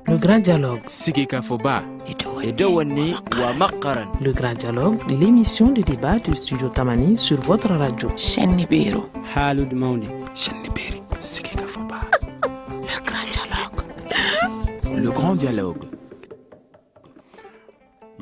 Le grand dialogue. Sigika Foba. Le grand dialogue, l'émission de débat du studio Tamani sur votre radio. Chenibero. Halud Mauni. Cheniberi. Sigika Foba. Le grand dialogue. Le grand dialogue.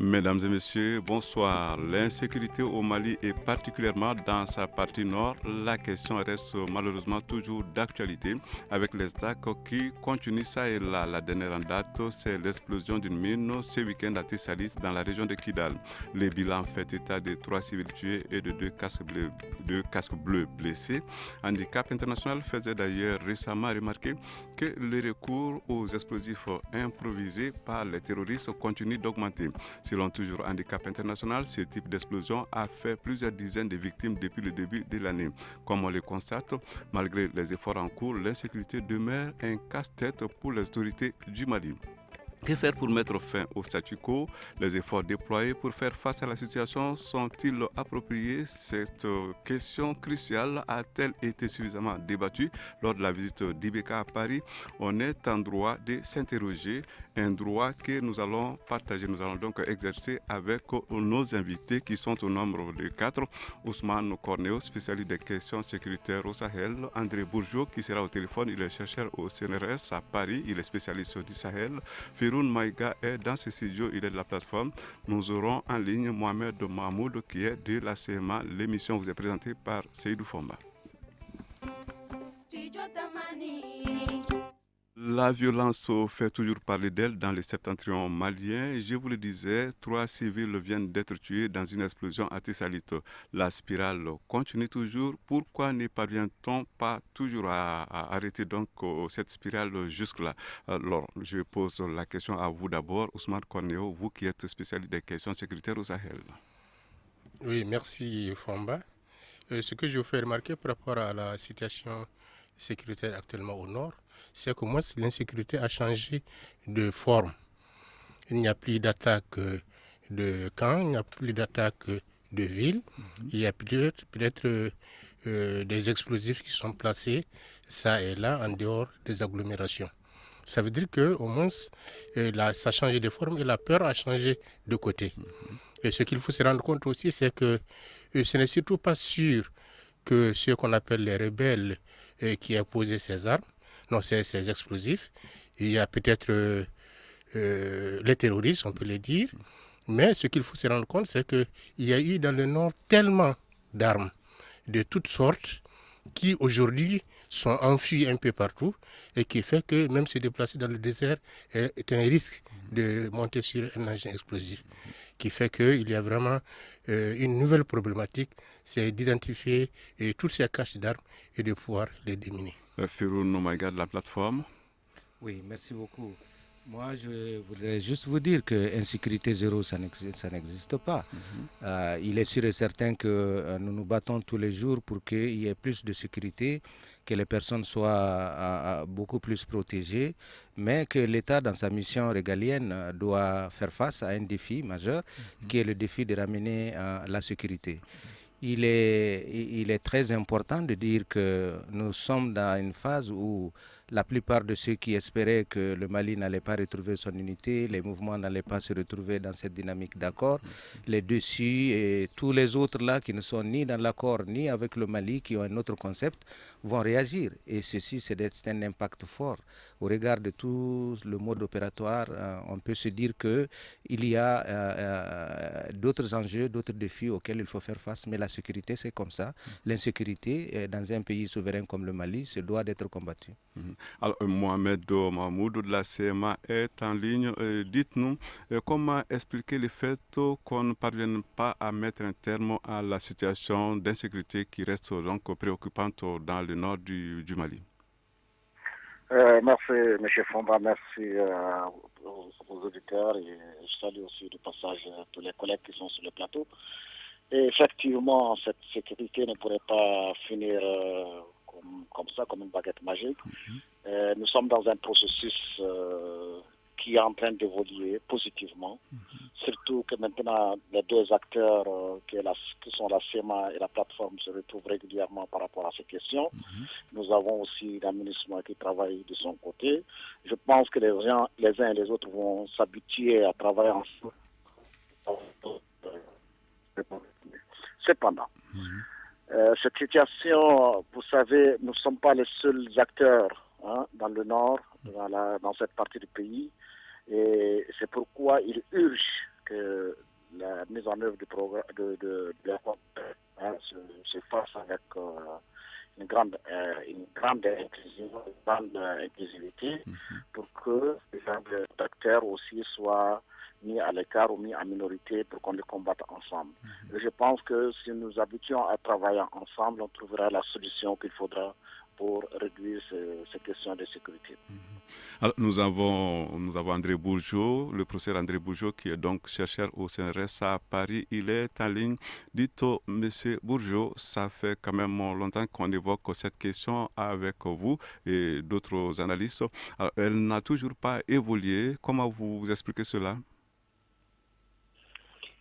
Mesdames et messieurs, bonsoir. L'insécurité au Mali et particulièrement dans sa partie nord, la question reste malheureusement toujours d'actualité avec les attaques qui continuent ça et là. La dernière en date, c'est l'explosion d'une mine ce week-end à Tessalit dans la région de Kidal. Les bilans fait état de 3 civils tués et de 2 casques bleus blessés. Handicap International faisait d'ailleurs récemment remarquer que le recours aux explosifs improvisés par les terroristes continue d'augmenter. Selon toujours Handicap International, ce type d'explosion a fait plusieurs dizaines de victimes depuis le début de l'année. Comme on le constate, malgré les efforts en cours, l'insécurité demeure un casse-tête pour les autorités du Mali. Que faire pour mettre fin au statu quo? Les efforts déployés pour faire face à la situation sont-ils appropriés? Cette question cruciale a-t-elle été suffisamment débattue lors de la visite d'Ibeka à Paris? On est en droit de s'interroger, un droit que nous allons partager. Nous allons donc exercer avec nos invités qui sont au nombre de 4. Ousmane Cornéo, spécialiste des questions sécuritaires au Sahel. André Bourgeot, qui sera au téléphone, il est chercheur au CNRS à Paris, il est spécialiste du Sahel. Firoun Maïga est dans ce studio, il est de la plateforme. Nous aurons en ligne Mohamed Mahmoud qui est de la CMA. L'émission vous est présentée par Seydou Fomba. La violence fait toujours parler d'elle dans les septentrions maliens. Je vous le disais, 3 civils viennent d'être tués dans une explosion à Tessalit. La spirale continue toujours. Pourquoi ne parvient-on pas toujours à arrêter donc cette spirale jusque-là? Alors, je pose la question à vous d'abord, Ousmane Cornéo, vous qui êtes spécialiste des questions sécuritaires au Sahel. Oui, merci Fomba. Ce que je vous fais remarquer par rapport à la situation sécuritaire actuellement au nord, c'est que moi, l'insécurité a changé de forme. Il n'y a plus d'attaque de camps, il n'y a plus d'attaque de ville. Il y a peut-être des explosifs qui sont placés ça et là en dehors des agglomérations. Ça veut dire qu'au moins, ça a changé de forme et la peur a changé de côté. Et ce qu'il faut se rendre compte aussi, c'est que ce n'est surtout pas sûr que ceux qu'on appelle les rebelles qui ont posé ces armes, non, ces explosifs, il y a peut-être les terroristes, on peut le dire, mais ce qu'il faut se rendre compte, c'est qu'il y a eu dans le Nord tellement d'armes de toutes sortes qui aujourd'hui sont enfuies un peu partout et qui fait que même se déplacer dans le désert est un risque de monter sur un engin explosif, qui fait qu'il y a vraiment une nouvelle problématique, c'est d'identifier toutes ces caches d'armes et de pouvoir les déminer. Firoun Nomaïga de la plateforme. Oui, merci beaucoup. Moi, je voudrais juste vous dire que insécurité zéro, ça n'existe pas. Il est sûr et certain que nous nous battons tous les jours pour qu'il y ait plus de sécurité, que les personnes soient beaucoup plus protégées, mais que l'État, dans sa mission régalienne, doit faire face à un défi majeur, qui est le défi de ramener la sécurité. Il est très important de dire que nous sommes dans une phase où la plupart de ceux qui espéraient que le Mali n'allait pas retrouver son unité, les mouvements n'allaient pas se retrouver dans cette dynamique d'accord, les dessus et tous les autres là qui ne sont ni dans l'accord ni avec le Mali, qui ont un autre concept, vont réagir. Et ceci, c'est un impact fort. Au regard de tout le mode opératoire, on peut se dire qu'il y a d'autres enjeux, d'autres défis auxquels il faut faire face, mais la sécurité, c'est comme ça. L'insécurité, dans un pays souverain comme le Mali, se doit d'être combattue. Alors, Mohamed Mahmoud de la CMA est en ligne. Dites-nous, comment expliquer le fait qu'on ne parvienne pas à mettre un terme à la situation d'insécurité qui reste donc préoccupante dans le nord du Mali? Merci, M. Fomba, merci aux auditeurs et je salue aussi de passage tous les collègues qui sont sur le plateau. Et effectivement, cette sécurité ne pourrait pas finir comme ça, comme une baguette magique. Nous sommes dans un processus qui est en train d'évoluer positivement. Surtout que maintenant, les deux acteurs qui sont la CEMA et la plateforme se retrouvent régulièrement par rapport à ces questions. Nous avons avons aussi l'administration qui travaille de son côté. Je pense que les uns et les autres vont s'habituer à travailler ensemble. Cependant, cette situation, vous savez, nous ne sommes pas les seuls acteurs dans le nord, dans cette partie du pays. Et c'est pourquoi il urge que la mise en œuvre du programme de l'accord se fasse avec une grande inclusivité pour que les acteurs aussi soient mis à l'écart ou mis en minorité pour qu'on les combatte ensemble. Et je pense que si nous habituons à travailler ensemble, on trouvera la solution qu'il faudra pour réduire ces questions de sécurité. Alors, nous avons André Bourgeot, le professeur André Bourgeot, qui est donc chercheur au CNRS à Paris. Il est en ligne. Dites-moi, monsieur Bourgeot, ça fait quand même longtemps qu'on évoque cette question avec vous et d'autres analystes. Alors, elle n'a toujours pas évolué. Comment vous expliquez cela?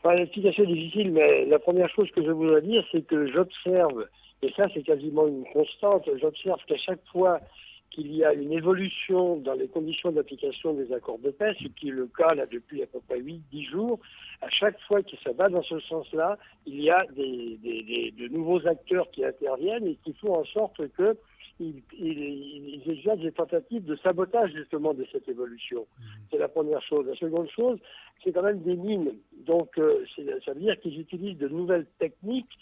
C'est assez difficile, mais la première chose que je voudrais dire, c'est que j'observe, et ça c'est quasiment une constante, j'observe qu'à chaque fois qu'il y a une évolution dans les conditions d'application des accords de paix, ce qui est le cas là depuis à peu près 8-10 jours, à chaque fois que ça va dans ce sens-là, il y a de nouveaux acteurs qui interviennent et qui font en sorte que ils exercent des tentatives de sabotage justement de cette évolution. C'est la première chose. La seconde chose, c'est quand même des mines. Donc ça veut dire qu'ils utilisent de nouvelles techniques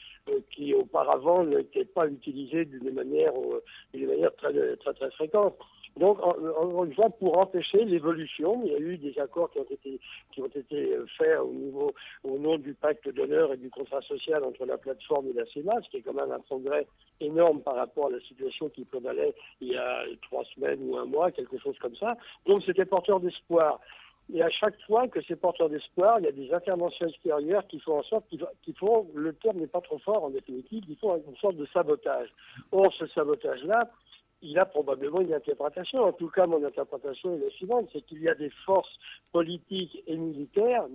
qui auparavant n'étaient pas utilisées d'une manière très, très, très fréquente. Donc, encore une fois, pour empêcher l'évolution, il y a eu des accords qui ont été faits au nom du pacte d'honneur et du contrat social entre la plateforme et la CEMA, ce qui est quand même un progrès énorme par rapport à la situation qui prévalait il y a 3 semaines ou 1 mois, quelque chose comme ça. Donc, c'était porteur d'espoir. Et à chaque fois que c'est porteur d'espoir, il y a des interventions extérieures qui font en sorte qu'ils font, le terme n'est pas trop fort en définitive, ils font une sorte de sabotage. Or, ce sabotage-là, il a probablement une interprétation. En tout cas, mon interprétation est la suivante, c'est qu'il y a des forces politiques et militaires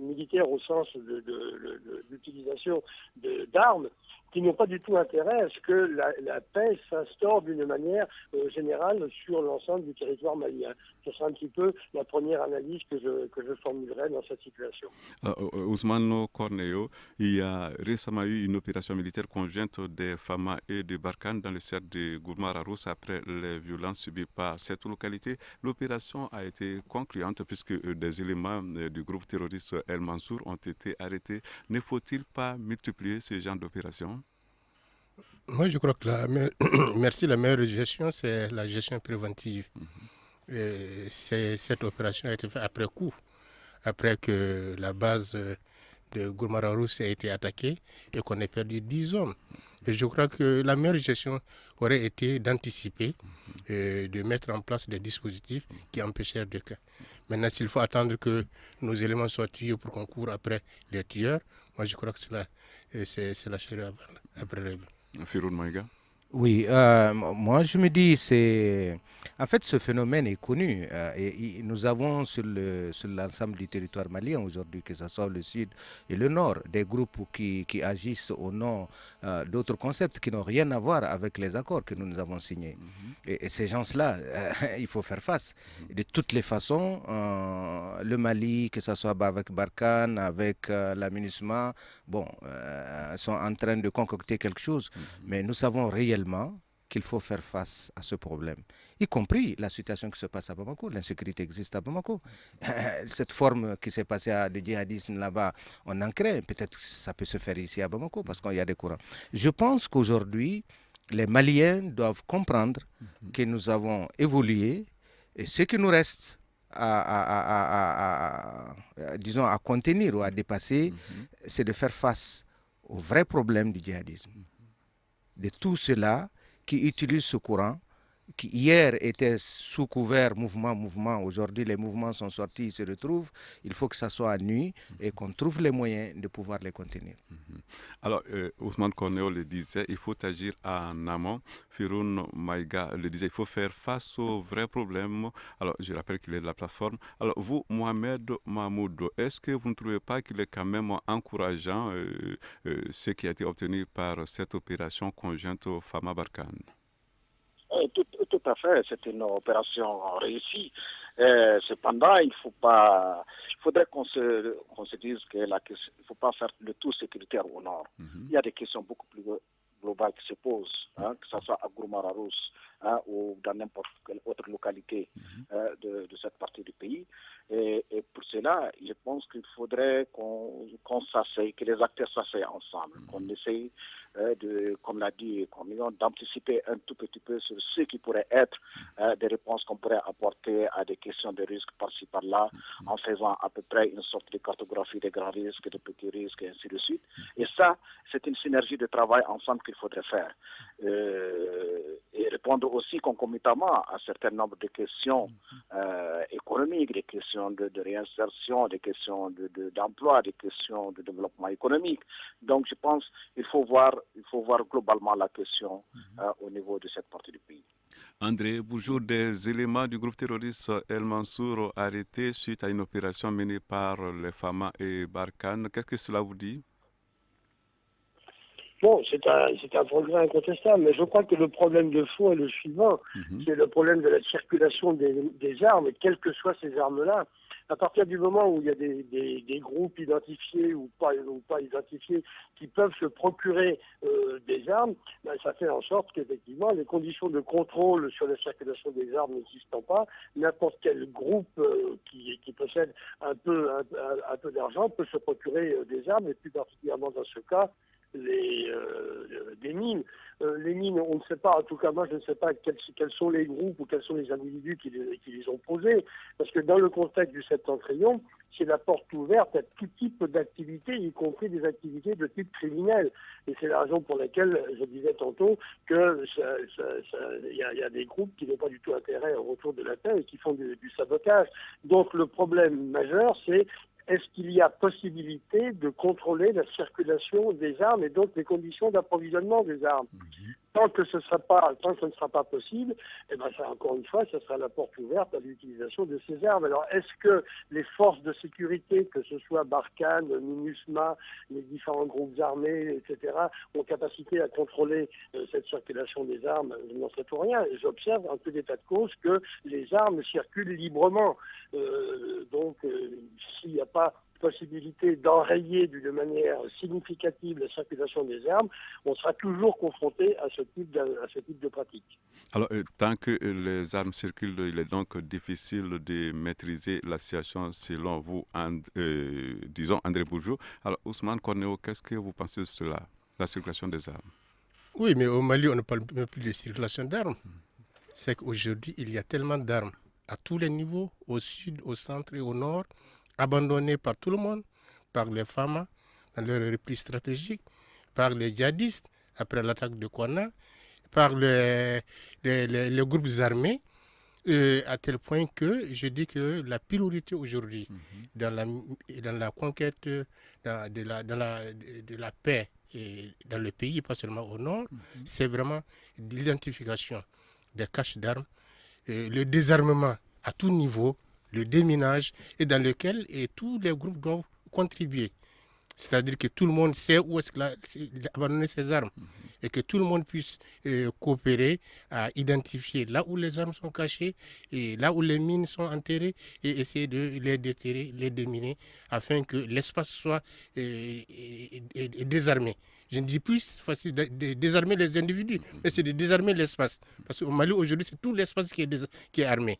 au sens de l'utilisation d'armes, qui n'ont pas du tout intérêt à ce que la paix s'instaure d'une manière générale sur l'ensemble du territoire malien. Ce sera un petit peu la première analyse que je formulerai dans cette situation. Ousmane Corneo, il y a récemment eu une opération militaire conjointe des Fama et de Barkhane dans le cercle de Gourmara-Rousse après les violences subies par cette localité. L'opération a été concluante puisque des éléments du groupe terroriste El Mansour ont été arrêtés. Ne faut-il pas multiplier ce genre d'opérations? Moi, je crois que la meilleure gestion, c'est la gestion préventive. Cette opération a été faite après coup, après que la base de Gourmara-Rousse a été attaquée et qu'on ait perdu 10 hommes. Et je crois que la meilleure gestion aurait été d'anticiper, de mettre en place des dispositifs qui empêchèrent de cas. Maintenant, s'il faut attendre que nos éléments soient tués pour qu'on court après les tueurs, moi je crois que c'est la charrue après le Firoun Maïga. Oui, moi je me dis, en fait ce phénomène est connu et nous avons sur l'ensemble du territoire malien aujourd'hui, que ce soit le sud et le nord, des groupes qui agissent au nom d'autres concepts qui n'ont rien à voir avec les accords que nous avons signés. Et ces gens-là, il faut faire face. De toutes les façons, le Mali, que ce soit avec Barkhane, avec la MINUSMA, sont en train de concocter quelque chose, mais nous savons réellement qu'il faut faire face à ce problème, y compris la situation qui se passe à Bamako. L'insécurité existe à Bamako. Cette forme qui s'est passée de djihadisme là-bas, on en crée. Peut-être que ça peut se faire ici à Bamako parce qu'il y a des courants. Je pense qu'aujourd'hui, les Maliens doivent comprendre que nous avons évolué et ce qui nous reste à contenir ou à dépasser, c'est de faire face au vrai problème du djihadisme. De tout cela qui utilisent ce courant, qui hier était sous couvert mouvement, aujourd'hui les mouvements sont sortis, ils se retrouvent, il faut que ça soit à nuit et qu'on trouve les moyens de pouvoir les contenir. Alors, Ousmane Corneo le disait, il faut agir en amont. Firoun Maïga le disait, il faut faire face aux vrais problèmes. Alors, je rappelle qu'il est de la plateforme. Alors, vous, Mohamed Mahmoud, est-ce que vous ne trouvez pas qu'il est quand même encourageant ce qui a été obtenu par cette opération conjointe au Fama Barkhane? Oui, tout à fait. C'est une opération réussie. Cependant, il faudrait qu'on se dise qu'il ne faut pas faire le tout sécuritaire au nord. Il y a des questions beaucoup plus globales qui se posent, que ce soit à Gourmararousse ou dans n'importe quelle autre localité de cette partie du pays. Et pour cela, je pense qu'il faudrait qu'on s'asseye, que les acteurs s'asseyent ensemble, qu'on essaye comme l'a dit Cornillon, d'anticiper un tout petit peu sur ce qui pourrait être des réponses qu'on pourrait apporter à des questions de risques par-ci par-là, en faisant à peu près une sorte de cartographie des grands risques, des petits risques, et ainsi de suite. Et ça, c'est une synergie de travail ensemble qu'il faudrait faire. Et répondre aussi concomitamment à un certain nombre de questions économiques, des questions de réinsertion, des questions d'emploi, des questions de développement économique. Donc je pense qu'il faut voir globalement la question au niveau de cette partie du pays. André Bourgeot, des éléments du groupe terroriste El Mansour arrêtés suite à une opération menée par les Fama et Barkhane. Qu'est-ce que cela vous dit? Bon, c'est un progrès incontestable, mais je crois que le problème de fond est le suivant. C'est le problème de la circulation des armes, et quelles que soient ces armes-là. À partir du moment où il y a des groupes identifiés ou pas identifiés qui peuvent se procurer des armes, ben, ça fait en sorte qu'effectivement, les conditions de contrôle sur la circulation des armes n'existant pas, n'importe quel groupe qui possède un peu d'argent peut se procurer des armes, et plus particulièrement dans ce cas, des mines. Les mines, on ne sait pas, en tout cas moi je ne sais pas quels sont les groupes ou quels sont les individus qui les ont posés, parce que dans le contexte du septentrion, c'est la porte ouverte à tout type d'activités, y compris des activités de type criminel. Et c'est la raison pour laquelle je disais tantôt que y a des groupes qui n'ont pas du tout intérêt au retour de la paix et qui font du sabotage. Donc le problème majeur, c'est est-ce qu'il y a possibilité de contrôler la circulation des armes et donc les conditions d'approvisionnement des armes? Tant que ce ne sera pas possible, eh ben ça, encore une fois, ça sera la porte ouverte à l'utilisation de ces armes. Alors, est-ce que les forces de sécurité, que ce soit Barkhane, MINUSMA, les différents groupes armés, etc., ont capacité à contrôler cette circulation des armes? Je n'en sais tout rien. J'observe un peu d'état de cause que les armes circulent librement. Donc, s'il n'y a pas possibilité d'enrayer d'une manière significative la circulation des armes, on sera toujours confronté à ce type de pratique. Alors, tant que les armes circulent, il est donc difficile de maîtriser la situation selon vous, disons André Bourgeot. Alors, Ousmane Cornéo, qu'est-ce que vous pensez de cela, la circulation des armes? Oui, mais au Mali, on ne parle même plus de circulation d'armes. C'est qu'aujourd'hui, il y a tellement d'armes à tous les niveaux, au sud, au centre et au nord, abandonnés par tout le monde, par les FAMA dans leur repli stratégique, par les djihadistes après l'attaque de Kouana, par les groupes armés, à tel point que je dis que la priorité aujourd'hui dans la conquête de la paix et dans le pays, pas seulement au nord, c'est vraiment l'identification des caches d'armes, le désarmement à tout niveau, le déminage, et dans lequel tous les groupes doivent contribuer. C'est-à-dire que tout le monde sait où est-ce qu'il a abandonné ses armes et que tout le monde puisse coopérer à identifier là où les armes sont cachées et là où les mines sont enterrées et essayer de les déterrer, les déminer afin que l'espace soit désarmé. Je ne dis plus facile de désarmer les individus, mais c'est de désarmer l'espace. Parce qu'au Mali aujourd'hui, c'est tout l'espace qui est armé.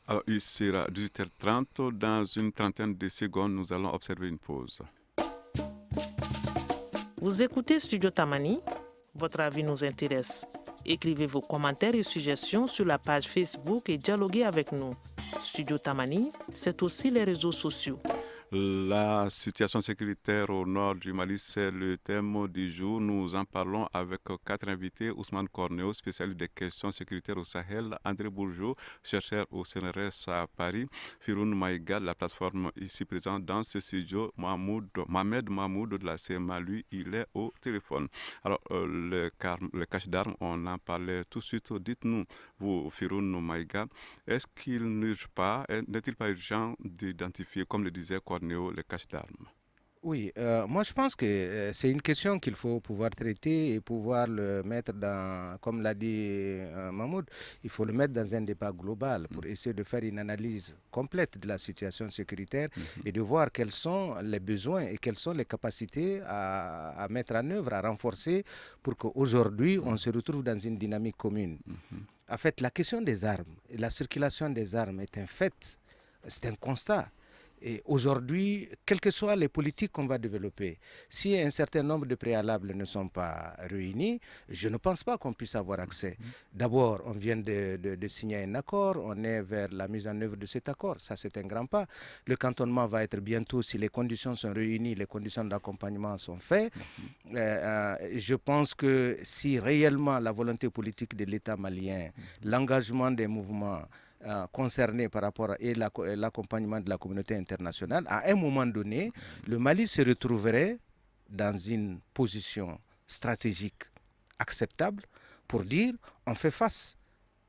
Alors, il sera 18h30. Dans une trentaine de secondes, nous allons observer une pause. Vous écoutez Studio Tamani. Votre avis nous intéresse. Écrivez vos commentaires et suggestions sur la page Facebook et dialoguez avec nous. Studio Tamani, c'est aussi les réseaux sociaux. La situation sécuritaire au nord du Mali, c'est le thème du jour. Nous en parlons avec 4 invités. Ousmane Cornéo, spécialiste des questions sécuritaires au Sahel. André Bourgeot, chercheur au CNRS à Paris. Firoun Maïga, la plateforme ici présente dans ce studio. Mohamed Mahmoud de la CMA, lui, il est au téléphone. Alors, le cache d'armes, on en parlait tout de suite. Dites-nous, vous, Firoun Maïga, est-ce n'est-il pas urgent d'identifier, comme le disait Cornéo, les caches d'armes? Oui, moi je pense que c'est une question qu'il faut pouvoir traiter et pouvoir le mettre dans, comme l'a dit Mahmoud, il faut le mettre dans un débat global pour essayer de faire une analyse complète de la situation sécuritaire et de voir quels sont les besoins et quelles sont les capacités à mettre en œuvre, à renforcer pour qu'aujourd'hui on se retrouve dans une dynamique commune. En fait, la question des armes et la circulation des armes est un fait, c'est un constat. Et aujourd'hui, quelles que soient les politiques qu'on va développer, si un certain nombre de préalables ne sont pas réunis, je ne pense pas qu'on puisse avoir accès. D'abord, on vient de signer un accord, on est vers la mise en œuvre de cet accord. Ça, c'est un grand pas. Le cantonnement va être bientôt, si les conditions sont réunies, les conditions d'accompagnement sont faites. Je pense que si réellement la volonté politique de l'État malien, l'engagement des mouvements, concernés par rapport à l'accompagnement de la communauté internationale, à un moment donné, le Mali se retrouverait dans une position stratégique acceptable pour dire on fait face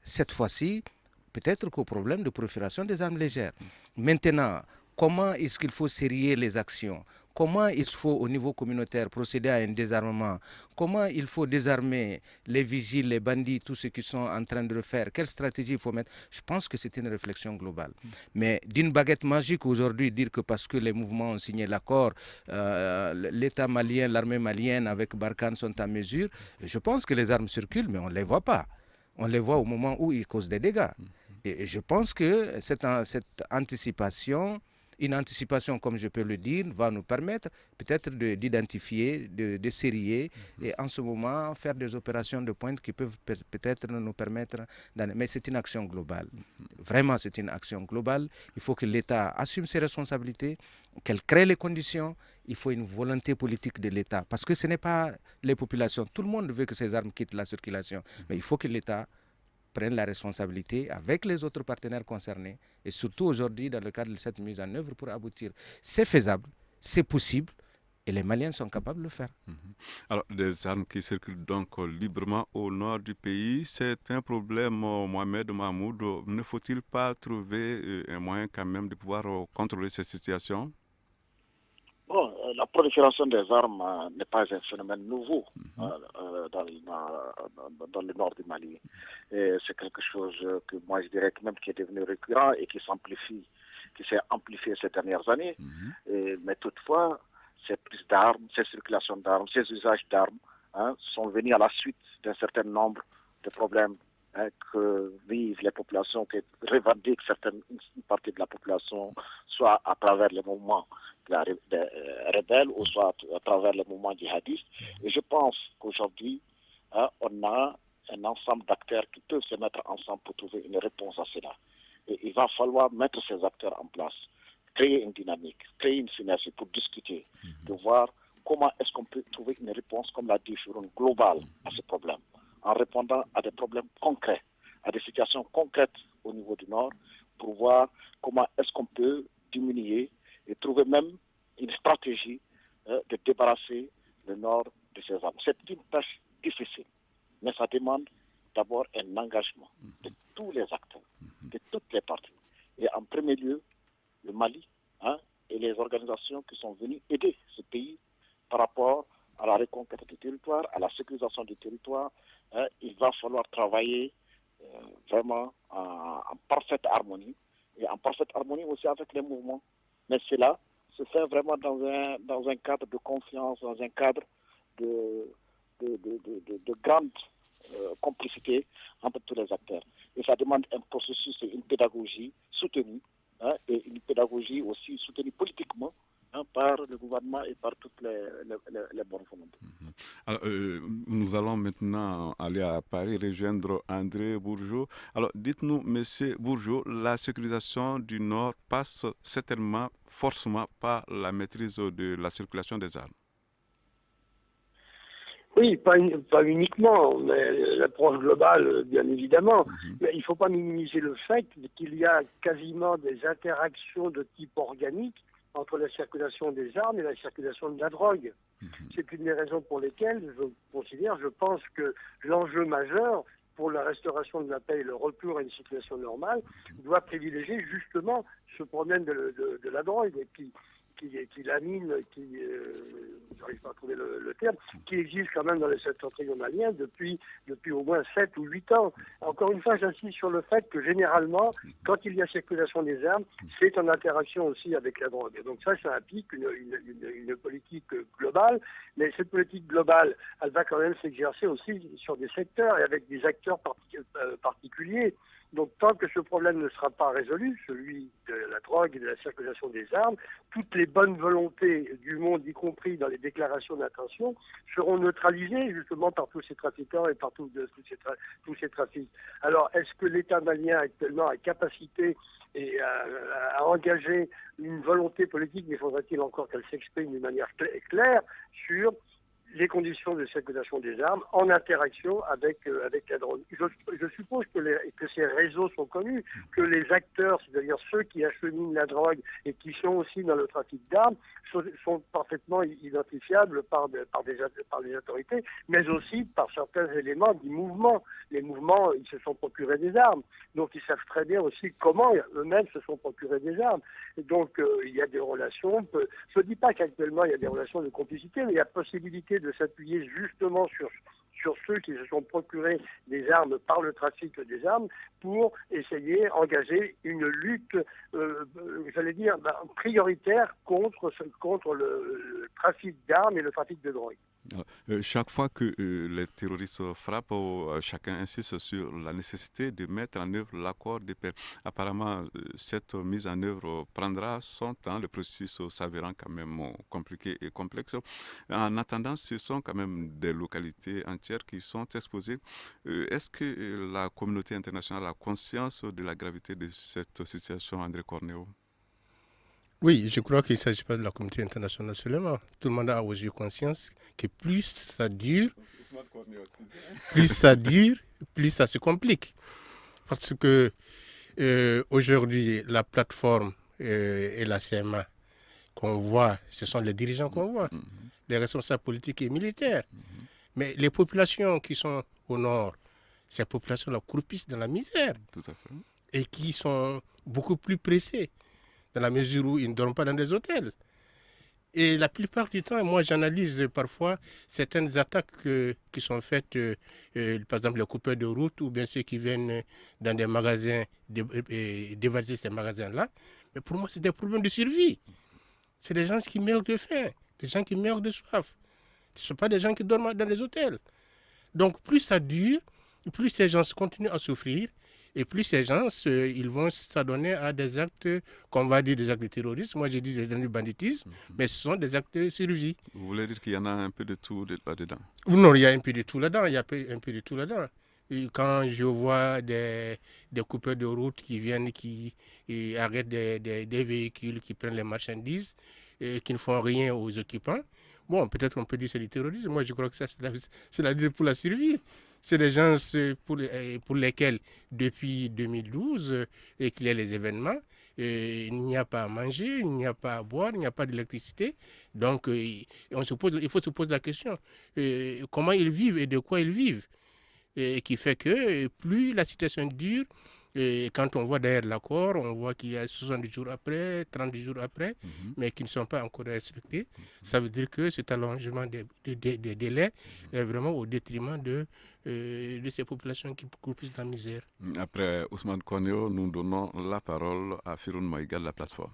cette fois-ci peut-être qu'au problème de prolifération des armes légères. Maintenant, comment est-ce qu'il faut serrer les actions? Comment il faut au niveau communautaire procéder à un désarmement? Comment il faut désarmer les vigiles, les bandits, tous ceux qui sont en train de le faire? Quelle stratégie il faut mettre? Je pense que c'est une réflexion globale. Mais d'une baguette magique aujourd'hui, dire que parce que les mouvements ont signé l'accord, l'État malien, l'armée malienne avec Barkhane sont à mesure, je pense que les armes circulent, mais on ne les voit pas. On les voit au moment où ils causent des dégâts. Et je pense que cette anticipation, une anticipation, comme je peux le dire, va nous permettre peut-être d'identifier, de sérier et en ce moment faire des opérations de pointe qui peuvent peut-être nous permettre... Mais c'est une action globale. Vraiment, c'est une action globale. Il faut que l'État assume ses responsabilités, qu'elle crée les conditions. Il faut une volonté politique de l'État. Parce que ce n'est pas les populations. Tout le monde veut que ces armes quittent la circulation. Mais il faut que l'État prennent la responsabilité avec les autres partenaires concernés et surtout aujourd'hui dans le cadre de cette mise en œuvre pour aboutir. C'est faisable, c'est possible et les Maliens sont capables de le faire. Alors, des armes qui circulent donc librement au nord du pays, c'est un problème, Mohamed Mahmoud. Ne faut-il pas trouver un moyen quand même de pouvoir contrôler cette situation? Bon, la prolifération des armes n'est pas un phénomène nouveau dans le nord du Mali. C'est quelque chose que moi je dirais même qui est devenu récurrent et qui s'amplifie, qui s'est amplifié ces dernières années. Mais toutefois, ces prises d'armes, ces circulations d'armes, ces usages d'armes sont venus à la suite d'un certain nombre de problèmes que vivent les populations, que revendiquent une partie de la population, soit à travers les mouvements des rebelles ou soit à travers les mouvements djihadistes. Et je pense qu'aujourd'hui, on a un ensemble d'acteurs qui peuvent se mettre ensemble pour trouver une réponse à cela. Et il va falloir mettre ces acteurs en place, créer une dynamique, créer une synergie pour discuter, de voir comment est-ce qu'on peut trouver une réponse, comme l'a dit Chouroun, globale à ce problème, en répondant à des problèmes concrets, à des situations concrètes au niveau du Nord, pour voir comment est-ce qu'on peut diminuer et trouver même une stratégie de débarrasser le Nord de ces armes. C'est une tâche difficile, mais ça demande d'abord un engagement de tous les acteurs, de toutes les parties. Et en premier lieu, le Mali et les organisations qui sont venues aider ce pays par rapport à la reconquête du territoire, à la sécurisation du territoire. Il va falloir travailler vraiment en parfaite harmonie, et en parfaite harmonie aussi avec les mouvements. Mais cela se fait vraiment dans un cadre de confiance, dans un cadre de grande complicité entre tous les acteurs. Et ça demande un processus et une pédagogie soutenue, et une pédagogie aussi soutenue politiquement par le gouvernement et par toutes les bonnes volontés. Alors, nous allons maintenant aller à Paris rejoindre André Bourgeot. Alors, dites-nous, Monsieur Bourgeot, la sécurisation du Nord passe certainement, forcément, par la maîtrise de la circulation des armes. Oui, pas uniquement, mais l'approche globale, bien évidemment. Mais il ne faut pas minimiser le fait qu'il y a quasiment des interactions de type organique entre la circulation des armes et la circulation de la drogue. C'est une des raisons pour lesquelles je pense que l'enjeu majeur pour la restauration de la paix et le retour à une situation normale doit privilégier justement ce problème de la drogue. Et puis, lamine, j'arrive pas à trouver le terme, qui existe quand même dans le septentrion malien depuis au moins 7 ou 8 ans. Encore une fois, j'insiste sur le fait que généralement, quand il y a circulation des armes, c'est en interaction aussi avec la drogue. Et donc ça implique une politique globale, mais cette politique globale, elle va quand même s'exercer aussi sur des secteurs et avec des acteurs particuliers. Donc tant que ce problème ne sera pas résolu, celui de la drogue et de la circulation des armes, toutes les bonnes volontés du monde, y compris dans les déclarations d'intention, seront neutralisées justement par tous ces trafiquants et par tous ces trafics. Alors est-ce que l'État malien actuellement a capacité et à engager une volonté politique, mais faudrait-il encore qu'elle s'exprime d'une manière claire sur les conditions de circulation des armes en interaction avec la drogue. Je suppose que ces réseaux sont connus, que les acteurs, c'est-à-dire ceux qui acheminent la drogue et qui sont aussi dans le trafic d'armes, sont parfaitement identifiables par les autorités, mais aussi par certains éléments du mouvement. Les mouvements, ils se sont procurés des armes, donc ils savent très bien aussi comment eux-mêmes se sont procurés des armes. Et donc il y a des relations, je ne dis pas qu'actuellement il y a des relations de complicité, mais il y a possibilité de s'appuyer justement sur ceux qui se sont procurés des armes par le trafic des armes pour essayer d'engager une lutte, prioritaire contre le trafic d'armes et le trafic de drogue. Chaque fois que les terroristes frappent, chacun insiste sur la nécessité de mettre en œuvre l'accord de paix. Apparemment, cette mise en œuvre prendra son temps, le processus s'avérant quand même compliqué et complexe. En attendant, ce sont quand même des localités entières qui sont exposées. Est-ce que la communauté internationale a conscience de la gravité de cette situation, André Cornéo? Oui, je crois qu'il ne s'agit pas de la communauté internationale seulement. Tout le monde a aux yeux conscience que plus ça dure, plus ça se complique. Parce que aujourd'hui, la plateforme et la CMA qu'on voit, ce sont les dirigeants qu'on voit, les responsables politiques et militaires. Mais les populations qui sont au nord, ces populations-là croupissent dans la misère. Tout à fait. Et qui sont beaucoup plus pressées, dans la mesure où ils ne dorment pas dans des hôtels. Et la plupart du temps, moi j'analyse parfois certaines attaques qui sont faites, par exemple les coupeurs de route ou bien ceux qui viennent dans des magasins, dévaliser ces magasins-là. Mais pour moi, c'est des problèmes de survie. C'est des gens qui meurent de faim, des gens qui meurent de soif. Ce ne sont pas des gens qui dorment dans les hôtels. Donc plus ça dure, plus ces gens continuent à souffrir. Et plus ces gens, ils vont s'adonner à des actes, qu'on va dire des actes de terrorisme. Moi, j'ai dit des actes de banditisme, mais ce sont des actes de survie. Vous voulez dire qu'il y en a un peu de tout là-dedans? Non, il y a un peu de tout là-dedans. Et quand je vois des coupeurs de route qui viennent, qui arrêtent des véhicules, qui prennent les marchandises, et qui ne font rien aux occupants, bon, peut-être qu'on peut dire que c'est du terrorisme. Moi, je crois que ça, c'est la lutte pour la survie. C'est des gens pour lesquels, depuis 2012, et qu'il y a les événements, il n'y a pas à manger, il n'y a pas à boire, il n'y a pas d'électricité. Donc, il faut se poser la question, comment ils vivent et de quoi ils vivent. Et qui fait que plus la situation dure, et quand on voit derrière l'accord, on voit qu'il y a 70 jours après, 30 jours après, mais qui ne sont pas encore respectés. Ça veut dire que cet allongement des délais est vraiment au détriment de ces populations qui croupissent dans la misère. Après Ousmane Cornéo, nous donnons la parole à Firoun Maïga de la plateforme.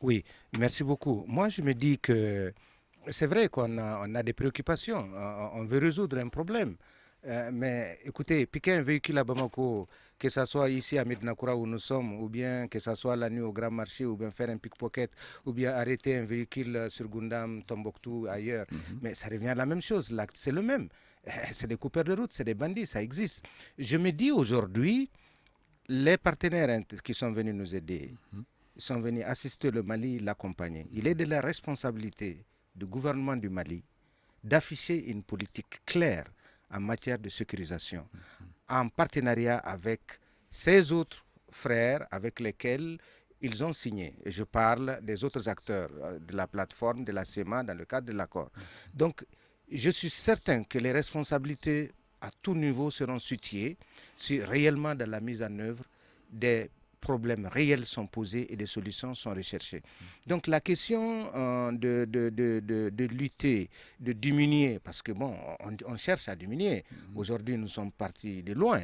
Oui, merci beaucoup. Moi, je me dis que c'est vrai qu'on a des préoccupations. On veut résoudre un problème. Mais écoutez, piquer un véhicule à Bamako, que ce soit ici à Medinakoura où nous sommes, ou bien que ce soit la nuit au Grand Marché, ou bien faire un pickpocket, ou bien arrêter un véhicule sur Gundam, Tombouctou, ailleurs, mais ça revient à la même chose. L'acte, c'est le même. C'est des coupeurs de route, c'est des bandits, ça existe. Je me dis aujourd'hui, les partenaires qui sont venus nous aider, ils sont venus assister le Mali, l'accompagner. Il est de la responsabilité du gouvernement du Mali d'afficher une politique claire en matière de sécurisation, en partenariat avec ces autres frères avec lesquels ils ont signé. Et je parle des autres acteurs de la plateforme, de la CEMA, dans le cadre de l'accord. Donc, je suis certain que les responsabilités à tout niveau seront situées réellement dans la mise en œuvre des problèmes réels sont posés et des solutions sont recherchées. Donc la question de lutter, de diminuer, parce que bon, on cherche à diminuer. Aujourd'hui, nous sommes partis de loin.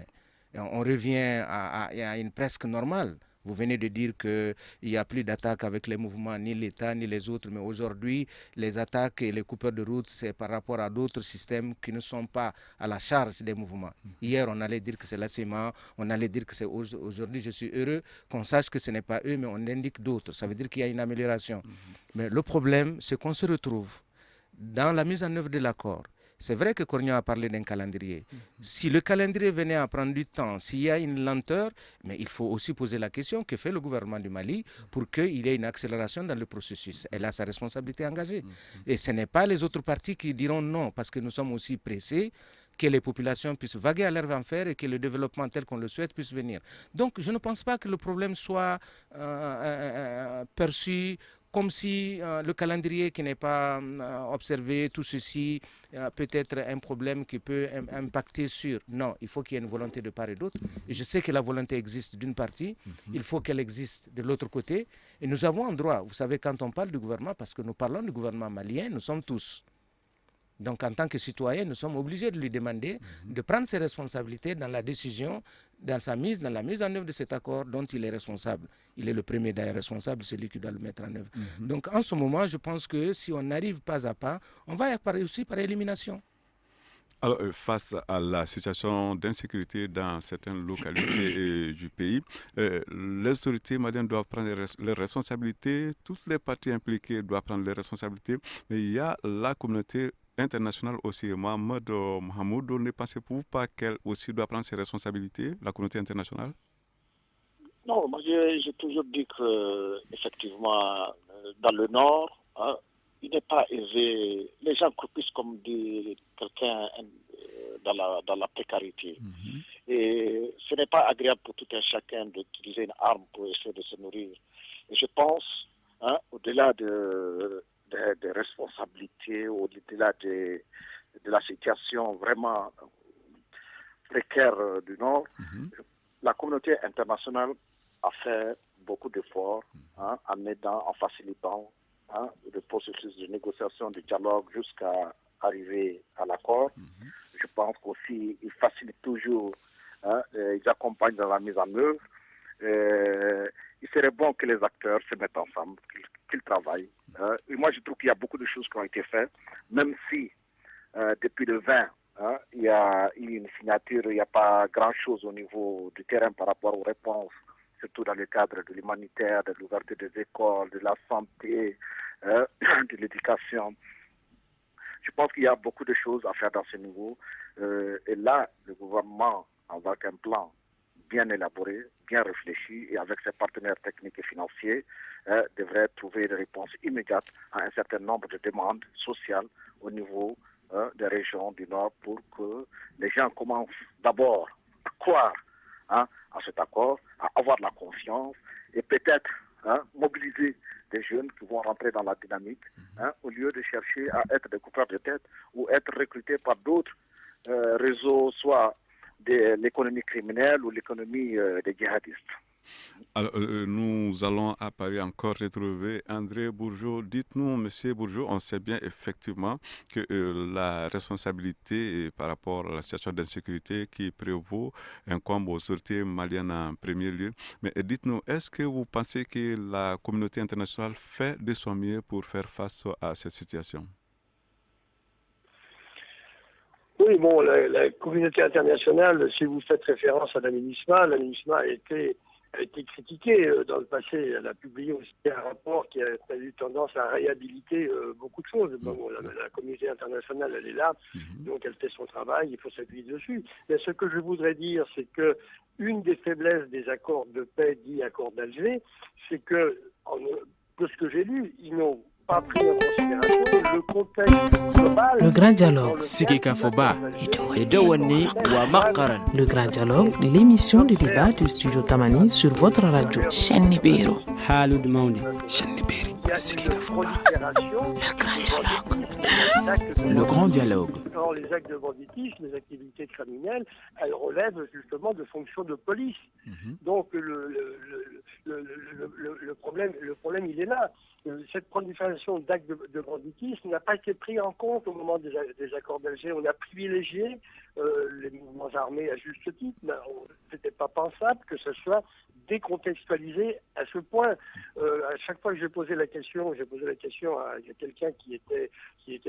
Et on revient à une presque normale. Vous venez de dire qu'il n'y a plus d'attaques avec les mouvements, ni l'État, ni les autres. Mais aujourd'hui, les attaques et les coupeurs de route, c'est par rapport à d'autres systèmes qui ne sont pas à la charge des mouvements. Hier, on allait dire que c'est l'ACMA, on allait dire que c'est aujourd'hui. Je suis heureux qu'on sache que ce n'est pas eux, mais on indique d'autres. Ça veut dire qu'il y a une amélioration. Mais le problème, c'est qu'on se retrouve dans la mise en œuvre de l'accord. C'est vrai que Cornion a parlé d'un calendrier. Si le calendrier venait à prendre du temps, s'il y a une lenteur, mais il faut aussi poser la question, que fait le gouvernement du Mali pour qu'il y ait une accélération dans le processus? Elle a sa responsabilité engagée. Et ce n'est pas les autres partis qui diront non, parce que nous sommes aussi pressés que les populations puissent vaguer à leur enfer et que le développement tel qu'on le souhaite puisse venir. Donc je ne pense pas que le problème soit perçu comme si le calendrier qui n'est pas observé, tout ceci peut être un problème qui peut impacter sur... Non, il faut qu'il y ait une volonté de part et d'autre. Et je sais que la volonté existe d'une partie, il faut qu'elle existe de l'autre côté. Et nous avons un droit, vous savez, quand on parle du gouvernement, parce que nous parlons du gouvernement malien, nous sommes tous. Donc en tant que citoyens, nous sommes obligés de lui demander de prendre ses responsabilités dans la décision, dans la mise en œuvre de cet accord dont il est responsable. Il est le premier d'ailleurs responsable, celui qui doit le mettre en œuvre. Donc en ce moment, je pense que si on n'arrive pas à pas, on va réussir par élimination. Alors, face à la situation d'insécurité dans certaines localités du pays, les autorités maliennes doivent prendre leurs responsabilités, toutes les parties impliquées doivent prendre leurs responsabilités, mais il y a la communauté internationale aussi. Mohamed Mohamedou, ne pensez-vous pas qu'elle aussi doit prendre ses responsabilités, la communauté internationale? Non, moi j'ai toujours dit que effectivement dans le Nord, il n'est pas aisé. Les gens croupissent comme dit quelqu'un dans la précarité. Et ce n'est pas agréable pour tout un chacun d'utiliser une arme pour essayer de se nourrir. Et je pense, au-delà des responsabilités, au-delà de la situation vraiment précaire du Nord, la communauté internationale a fait beaucoup d'efforts en aidant, en facilitant le processus de négociation, de dialogue jusqu'à arriver à l'accord. Je pense qu'aussi, ils facilitent toujours, ils accompagnent dans la mise en œuvre. Il serait bon que les acteurs se mettent ensemble, qu'ils travaillent. Et moi, je trouve qu'il y a beaucoup de choses qui ont été faites, même si depuis le 20, il y a eu une signature, il n'y a pas grand-chose au niveau du terrain par rapport aux réponses, surtout dans le cadre de l'humanitaire, de l'ouverture des écoles, de la santé, de l'éducation. Je pense qu'il y a beaucoup de choses à faire dans ce niveau. Et là, le gouvernement, avec un plan bien élaboré, bien réfléchi, et avec ses partenaires techniques et financiers, devrait trouver des réponses immédiates à un certain nombre de demandes sociales au niveau des régions du Nord pour que les gens commencent d'abord à croire à cet accord, à avoir de la confiance et peut-être mobiliser des jeunes qui vont rentrer dans la dynamique au lieu de chercher à être des coupeurs de tête ou être recrutés par d'autres réseaux, soit de l'économie criminelle ou l'économie des djihadistes. Alors, nous allons à Paris encore retrouver André Bourgeot. Dites-nous, Monsieur Bourgeot, on sait bien effectivement que la responsabilité par rapport à la situation d'insécurité qui prévaut incombe aux autorités maliennes en premier lieu. Mais dites-nous, est-ce que vous pensez que la communauté internationale fait de son mieux pour faire face à cette situation? Oui, bon, la communauté internationale, si vous faites référence à la MINUSMA a été critiquée dans le passé. Elle a publié aussi un rapport qui a eu tendance à réhabiliter beaucoup de choses. Bon, la communauté internationale, elle est là, donc elle fait son travail, il faut s'appuyer dessus. Mais ce que je voudrais dire, c'est que une des faiblesses des accords de paix, dits accords d'Alger, c'est que, de ce que j'ai lu, ils n'ont pas pris en considération le contexte global. Le grand dialogue. Le grand dialogue, l'émission de débat du studio Tamani sur votre radio. Halud Mauni. il y a une prolifération Le grand dialogue. Or, les actes de banditisme, les activités criminelles, elles relèvent justement de fonctions de police. Donc le problème, il est là. Cette prolifération d'actes de banditisme n'a pas été pris en compte au moment des accords d'Alger. On a privilégié les mouvements armés à juste titre. C'était pas pensable que ce soit décontextualisé à ce point. À chaque fois que j'ai posé la question à quelqu'un qui était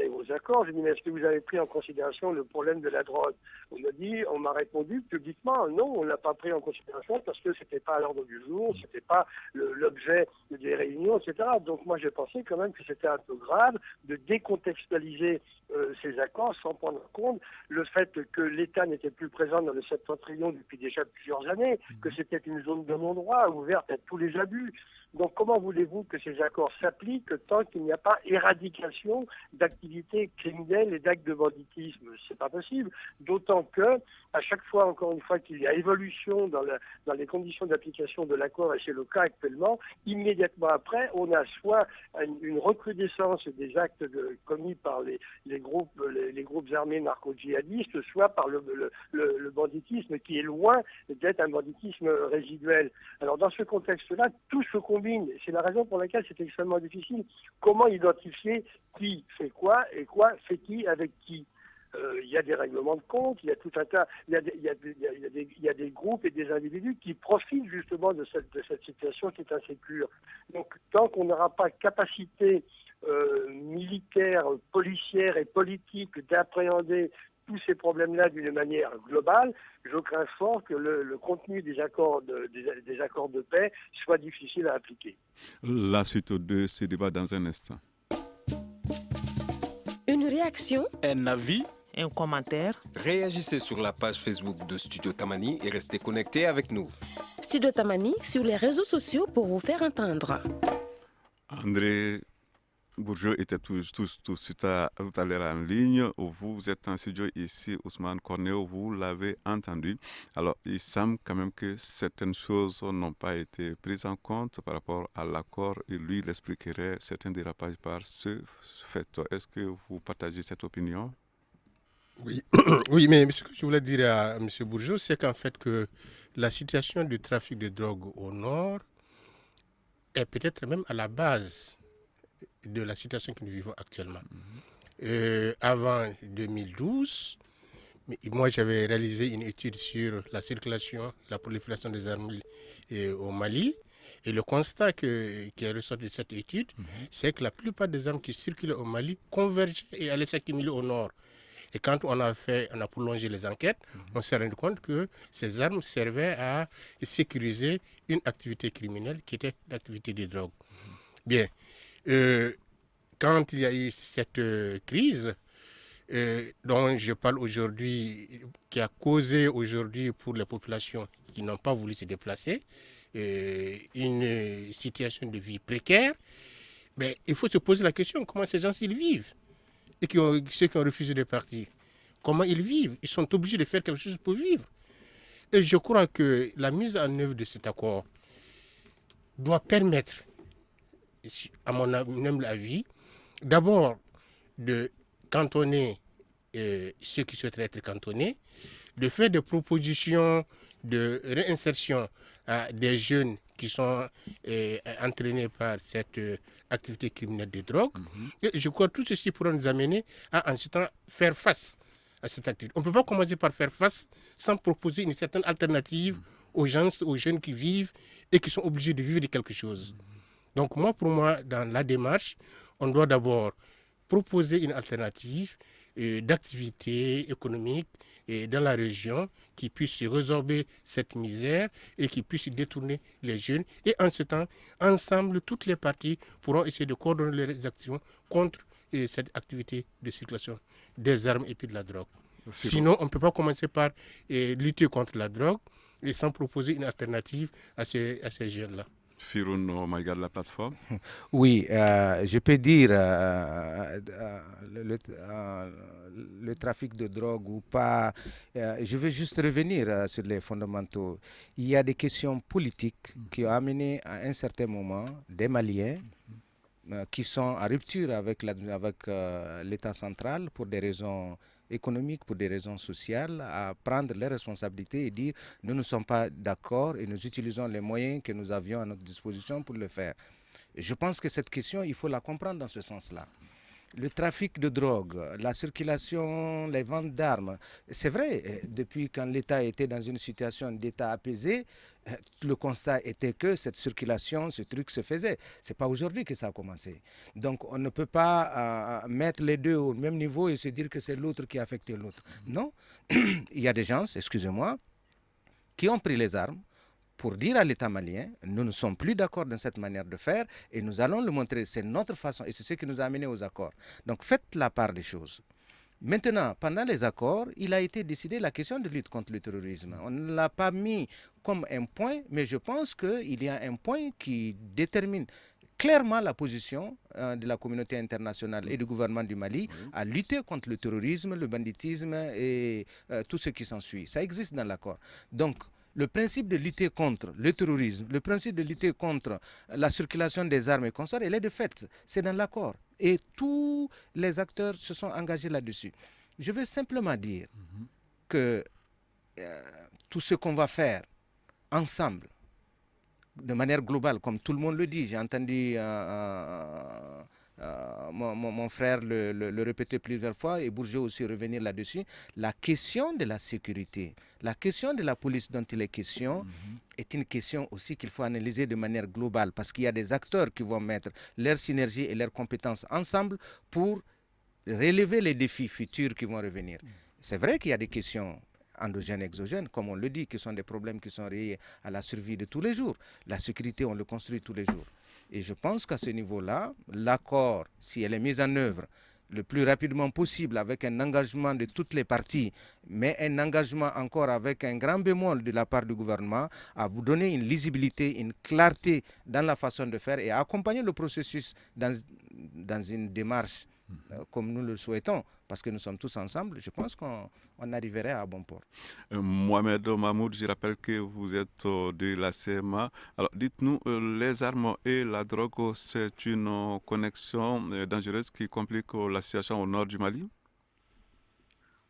aux accords, je lui ai dit, est-ce que vous avez pris en considération le problème de la drogue? On m'a répondu publiquement, non, on ne l'a pas pris en considération parce que c'était pas à l'ordre du jour, c'était pas l'objet des réunions, etc. Donc moi j'ai pensé quand même que c'était un peu grave de décontextualiser ces accords sans prendre en compte le fait que l'État n'était plus présent dans le septentrion depuis déjà plusieurs années, que c'était une zone de non-droit ouverte à tous les abus. Donc comment voulez-vous que ces accords s'appliquent tant qu'il n'y a pas éradication d'activités criminelles et d'actes de banditisme? C'est pas possible. D'autant que, à chaque fois, encore une fois, qu'il y a évolution dans les conditions d'application de l'accord, et c'est le cas actuellement, immédiatement après, on a soit une recrudescence des actes commis par les groupes armés narco-djihadistes, soit par le banditisme qui est loin d'être un banditisme résiduel. Alors dans ce contexte-là, tout se combine. C'est la raison pour laquelle c'est extrêmement difficile. Comment identifier qui fait quoi et quoi fait qui avec qui? Il y a des règlements de compte, il y a tout un tas, il y a des groupes et des individus qui profitent justement de cette situation qui est insécure. Donc tant qu'on n'aura pas capacité militaire, policière et politique d'appréhender tous ces problèmes-là d'une manière globale, je crains fort que le contenu des accords de paix soit difficile à appliquer. La suite de ce débat dans un instant. Une réaction, Un avis, Un commentaire. Réagissez sur la page Facebook de Studio Tamani et restez connectés avec nous. Studio Tamani sur les réseaux sociaux pour vous faire entendre. André Bourgeot était tout à l'heure en ligne. Vous êtes en studio ici, Ousmane Cornéo, vous l'avez entendu. Alors, il semble quand même que certaines choses n'ont pas été prises en compte par rapport à l'accord et lui, il expliquerait certains dérapages par ce fait. Est-ce que vous partagez cette opinion? Oui. Oui, mais ce que je voulais dire à M. Bourgeot, c'est qu'en fait que la situation du trafic de drogue au nord est peut-être même à la base de la situation que nous vivons actuellement. Avant 2012, moi j'avais réalisé une étude sur la circulation, la prolifération des armes au Mali. Et le constat qui est ressorti de cette étude, c'est que la plupart des armes qui circulaient au Mali convergeaient et allaient s'accumuler au nord. Et quand on a prolongé les enquêtes, on s'est rendu compte que ces armes servaient à sécuriser une activité criminelle qui était l'activité de drogue. Bien. Quand il y a eu cette crise dont je parle aujourd'hui, qui a causé aujourd'hui pour les populations qui n'ont pas voulu se déplacer, une situation de vie précaire, mais il faut se poser la question, comment ces gens ils vivent? Et ceux qui ont refusé de partir, comment ils vivent? Ils sont obligés de faire quelque chose pour vivre. Et je crois que la mise en œuvre de cet accord doit permettre, à mon humble avis, d'abord de cantonner ceux qui souhaiteraient être cantonnés, de faire des propositions de réinsertion à des jeunes qui sont entraînés par cette activité criminelle de drogue. Et je crois que tout ceci pourra nous amener à, en ce temps, faire face à cette activité. On ne peut pas commencer par faire face sans proposer une certaine alternative aux jeunes qui vivent et qui sont obligés de vivre de quelque chose. Donc pour moi, dans la démarche, on doit d'abord proposer une alternative d'activité économique dans la région qui puisse résorber cette misère et qui puisse détourner les jeunes. Et en ce temps, ensemble, toutes les parties pourront essayer de coordonner les actions contre cette activité de circulation des armes et puis de la drogue. Sinon, on ne peut pas commencer par lutter contre la drogue et sans proposer une alternative à ces jeunes-là. Firoun Maïga de la plateforme. Oui, je peux dire le trafic de drogue ou pas. Je veux juste revenir sur les fondamentaux. Il y a des questions politiques qui ont amené à un certain moment des Maliens qui sont en rupture avec l'État central pour des raisons économiques, pour des raisons sociales, à prendre les responsabilités et dire nous ne sommes pas d'accord et nous utilisons les moyens que nous avions à notre disposition pour le faire. Je pense que cette question, il faut la comprendre dans ce sens-là. Le trafic de drogue, la circulation, les ventes d'armes, c'est vrai, depuis quand l'État était dans une situation d'État apaisé, le constat était que cette circulation, ce truc se faisait. Ce n'est pas aujourd'hui que ça a commencé. Donc on ne peut pas mettre les deux au même niveau et se dire que c'est l'autre qui a affecté l'autre. Non, il y a des gens, excusez-moi, qui ont pris les armes pour dire à l'État malien, nous ne sommes plus d'accord dans cette manière de faire et nous allons le montrer, c'est notre façon et c'est ce qui nous a amenés aux accords. Donc faites la part des choses. Maintenant, pendant les accords, il a été décidé la question de lutte contre le terrorisme. On ne l'a pas mis comme un point, mais je pense qu'il y a un point qui détermine clairement la position de la communauté internationale et du gouvernement du Mali à lutter contre le terrorisme, le banditisme et tout ce qui s'ensuit. Ça existe dans l'accord. Donc, le principe de lutter contre le terrorisme, le principe de lutter contre la circulation des armes et consorts, elle est de fait, c'est dans l'accord. Et tous les acteurs se sont engagés là-dessus. Je veux simplement dire que tout ce qu'on va faire ensemble, de manière globale, comme tout le monde le dit, j'ai entendu mon frère le répéter plusieurs fois et Bourgeois aussi revenir là-dessus, la question de la sécurité, la question de la police dont il est question est une question aussi qu'il faut analyser de manière globale parce qu'il y a des acteurs qui vont mettre leur synergie et leurs compétences ensemble pour relever les défis futurs qui vont revenir. C'est vrai qu'il y a des questions endogènes, exogènes, comme on le dit, qui sont des problèmes qui sont liés à la survie de tous les jours. La sécurité, on le construit tous les jours. Et je pense qu'à ce niveau-là, l'accord, si elle est mise en œuvre le plus rapidement possible avec un engagement de toutes les parties, mais un engagement encore avec un grand bémol de la part du gouvernement, à vous donner une lisibilité, une clarté dans la façon de faire et à accompagner le processus dans une démarche comme nous le souhaitons, parce que nous sommes tous ensemble, je pense qu'on arriverait à bon port. Mohamed Mahmoud, je rappelle que vous êtes de la CMA. Alors, dites-nous, les armes et la drogue, c'est une connexion dangereuse qui complique la situation au nord du Mali?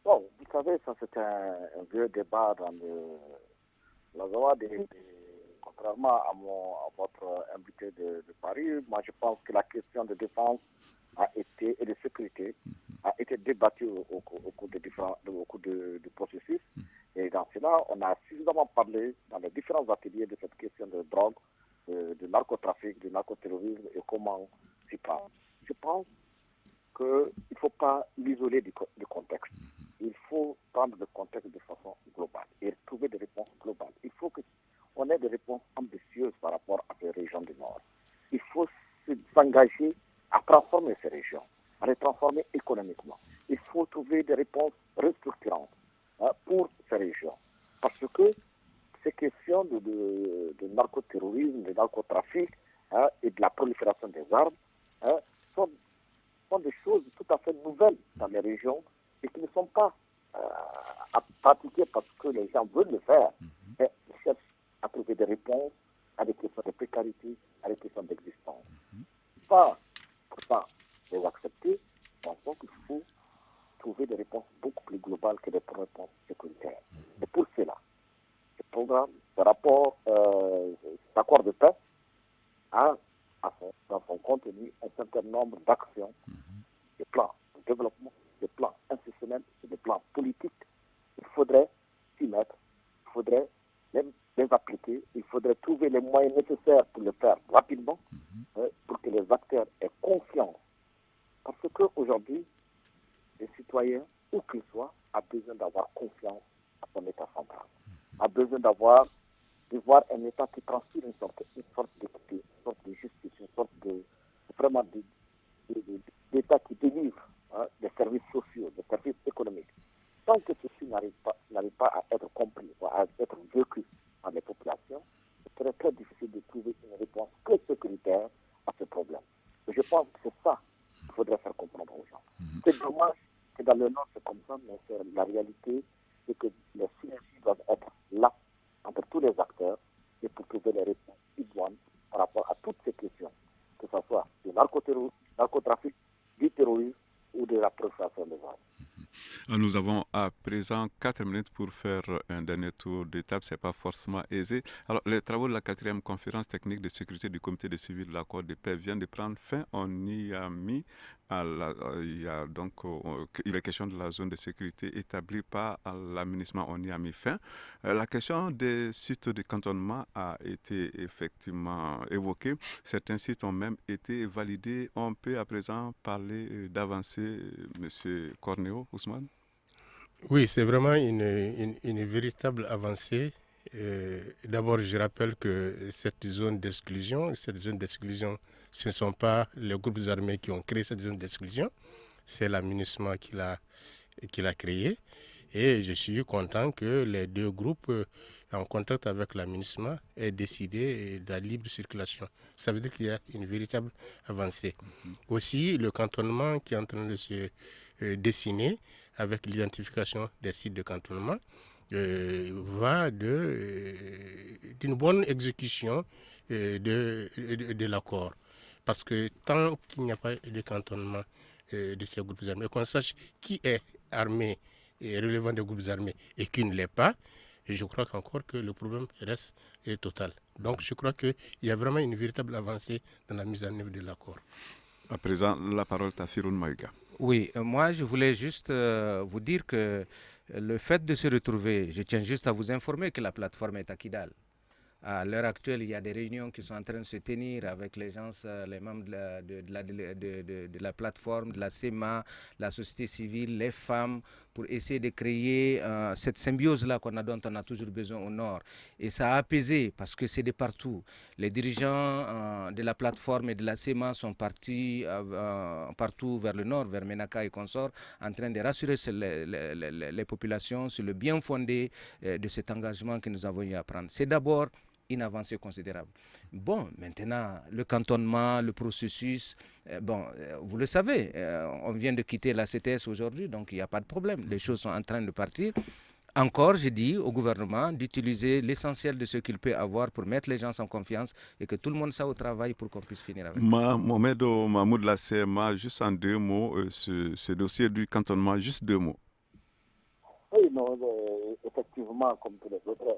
Bon, vous savez, ça c'est un vieux débat dans la Zawa. Contrairement à votre invité de Paris, moi je pense que la question de défense et de sécurité a été débattue au cours du processus. Et dans cela, on a suffisamment parlé dans les différents ateliers de cette question de drogue, de narcotrafic, de narcoterrorisme et comment s'y prendre. Je pense qu'il ne faut pas l'isoler du contexte. Il faut prendre le contexte de façon globale et trouver des réponses globales. Il faut qu'on ait des réponses ambitieuses par rapport à ces régions du Nord. Il faut s'engager à transformer ces régions, à les transformer économiquement. Il faut trouver des réponses restructurantes pour ces régions. Parce que ces questions de narcoterrorisme, de narcotrafic et de la prolifération des armes sont des choses tout à fait nouvelles dans les régions et qui ne sont pas à pratiquer parce que les gens veulent le faire. Mais ils cherchent à trouver des réponses à des questions de précarité, à des questions d'existence. Pas les accepter, pensons qu'il faut trouver des réponses beaucoup plus globales que des réponses sécuritaires. Et pour cela, ce programme, ce rapport, cet accord de paix a dans son contenu un certain nombre d'actions, des plans de développement, des plans institutionnels et des plans politiques. Il faudrait s'y mettre, il faudrait les appliquer, il faudrait trouver les moyens nécessaires pour le faire rapidement, pour que les acteurs aient confiance. Parce qu'aujourd'hui, les citoyens, où qu'ils soient, ont besoin d'avoir confiance à son État central, a besoin de voir un État qui transpire une sorte d'équité, une sorte de justice, une sorte vraiment d'État qui délivre des services sociaux, des services économiques. Tant que ceci n'arrive pas à être compris, à être vécu par les populations, ce serait très difficile de trouver une réponse que sécuritaire à ce problème. Et je pense que c'est ça qu'il faudrait faire comprendre aux gens. C'est dommage que dans le Nord c'est comme ça, mais la réalité, c'est que les synergies doivent être là entre tous les acteurs et pour trouver les réponses idoines par rapport à toutes ces questions, que ce soit du narcoterrorisme, Nous avons à présent 4 minutes pour faire un dernier tour d'étape. Ce n'est pas forcément aisé. Alors, les travaux de la 4e conférence technique de sécurité du comité de suivi de l'accord de paix viennent de prendre fin. On y a mis il est question de la zone de sécurité établie par l'aménagement. On y a mis fin. La question des sites de cantonnement a été effectivement évoquée. Certains sites ont même été validés. On peut à présent parler d'avancée, M. Cornéo, Ousmane? Oui, c'est vraiment une véritable avancée. D'abord, je rappelle que cette zone d'exclusion, ce ne sont pas les groupes armés qui ont créé cette zone d'exclusion, c'est l'aménagement qui l'a créée. Et je suis content que les deux groupes, en contact avec l'aménagement, aient décidé de la libre circulation. Ça veut dire qu'il y a une véritable avancée. Aussi, le cantonnement qui est en train de se dessiner avec l'identification des sites de cantonnement va d'une bonne exécution de l'accord. Parce que tant qu'il n'y a pas de cantonnement de ces groupes armés, qu'on sache qui est armé et relevant des groupes armés et qui ne l'est pas, et je crois qu'encore que le problème reste total. Donc je crois qu'il y a vraiment une véritable avancée dans la mise en œuvre de l'accord. À présent, la parole est à Firoun Maïga. Oui, moi je voulais juste vous dire que le fait de se retrouver, je tiens juste à vous informer que la plateforme est à Kidal. À l'heure actuelle, il y a des réunions qui sont en train de se tenir avec les gens, les membres de la plateforme, de la CEMA, la société civile, les femmes, pour essayer de créer cette symbiose-là dont on a toujours besoin au Nord. Et ça a apaisé parce que c'est de partout. Les dirigeants de la plateforme et de la CEMA sont partis partout vers le Nord, vers Ménaka et consorts, en train de rassurer les populations sur le bien fondé de cet engagement que nous avons eu à prendre. C'est d'abord une avancée considérable. Bon, maintenant, le cantonnement, le processus, vous le savez, on vient de quitter la CTS aujourd'hui, donc il n'y a pas de problème. Les choses sont en train de partir. Encore, je dis au gouvernement d'utiliser l'essentiel de ce qu'il peut avoir pour mettre les gens en confiance et que tout le monde soit au travail pour qu'on puisse finir avec. Mohamed Mahmoud, la CMA, juste en 2 mots, ce dossier du cantonnement, juste 2 mots. Oui, non, effectivement, comme tous les autres,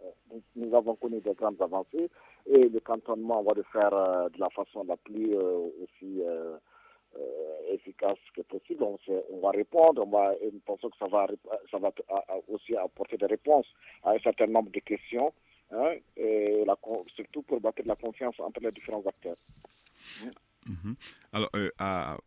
nous avons connu de grandes avancées et le cantonnement, on va le faire de la façon la plus aussi efficace que possible. On va répondre, nous pensons que ça va aussi apporter des réponses à un certain nombre de questions, et surtout pour bâtir la confiance entre les différents acteurs. Alors, à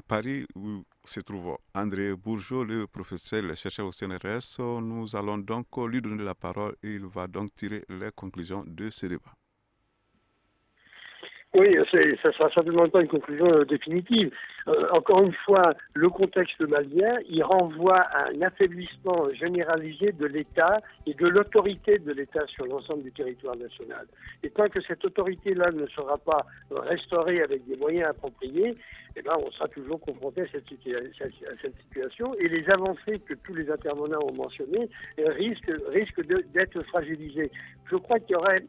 Paris, où se trouve André Bourgeot, le professeur, le chercheur au CNRS. Nous allons donc lui donner la parole et il va donc tirer les conclusions de ce débat. Oui, ça ne sera certainement pas une conclusion définitive. Encore une fois, le contexte malien, il renvoie à un affaiblissement généralisé de l'État et de l'autorité de l'État sur l'ensemble du territoire national. Et tant que cette autorité-là ne sera pas restaurée avec des moyens appropriés, on sera toujours confronté à cette situation. Et les avancées que tous les intervenants ont mentionnées risquent d'être fragilisées. Je crois qu'il y aurait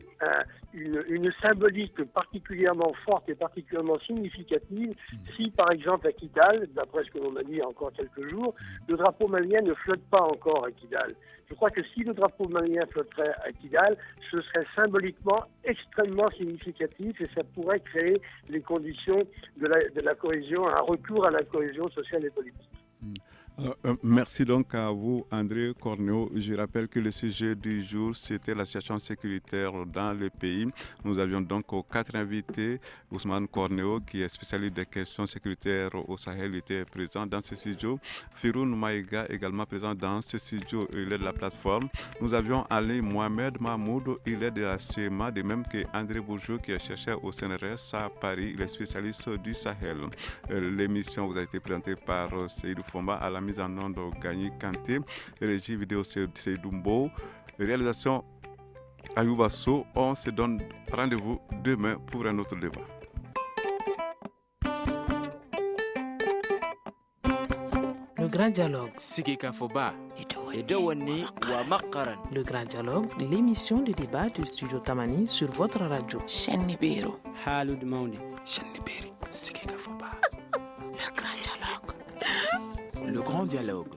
une symbolique particulièrement forte et particulièrement significative si, par exemple, à Kidal, d'après ce que l'on m'a dit il y a encore quelques jours, le drapeau malien ne flotte pas encore à Kidal. Je crois que si le drapeau malien flotterait à Kidal, ce serait symboliquement extrêmement significatif et ça pourrait créer les conditions de la cohésion, un retour à la cohésion sociale et politique. Merci donc à vous, André Cornéo. Je rappelle que le sujet du jour, c'était la situation sécuritaire dans le pays. Nous avions donc 4 invités. Ousmane Cornéo, qui est spécialiste des questions sécuritaires au Sahel, était présent dans ce studio. Firoun Maïga, également présent dans ce studio, il est de la plateforme. Nous avions Ali Mohamed Mahmoud, il est de la CEMA, de même que André Bourgeot, qui est chercheur au CNRS à Paris, il est spécialiste du Sahel. L'émission vous a été présentée par Seydou Fomba à la mise en onde Gagné Kanté, régie vidéo Seydou, réalisation Ayouba So. On se donne rendez-vous demain pour un autre débat. Le grand dialogue. Le grand dialogue, l'émission de débat du studio Tamani sur votre radio. Le grand dialogue.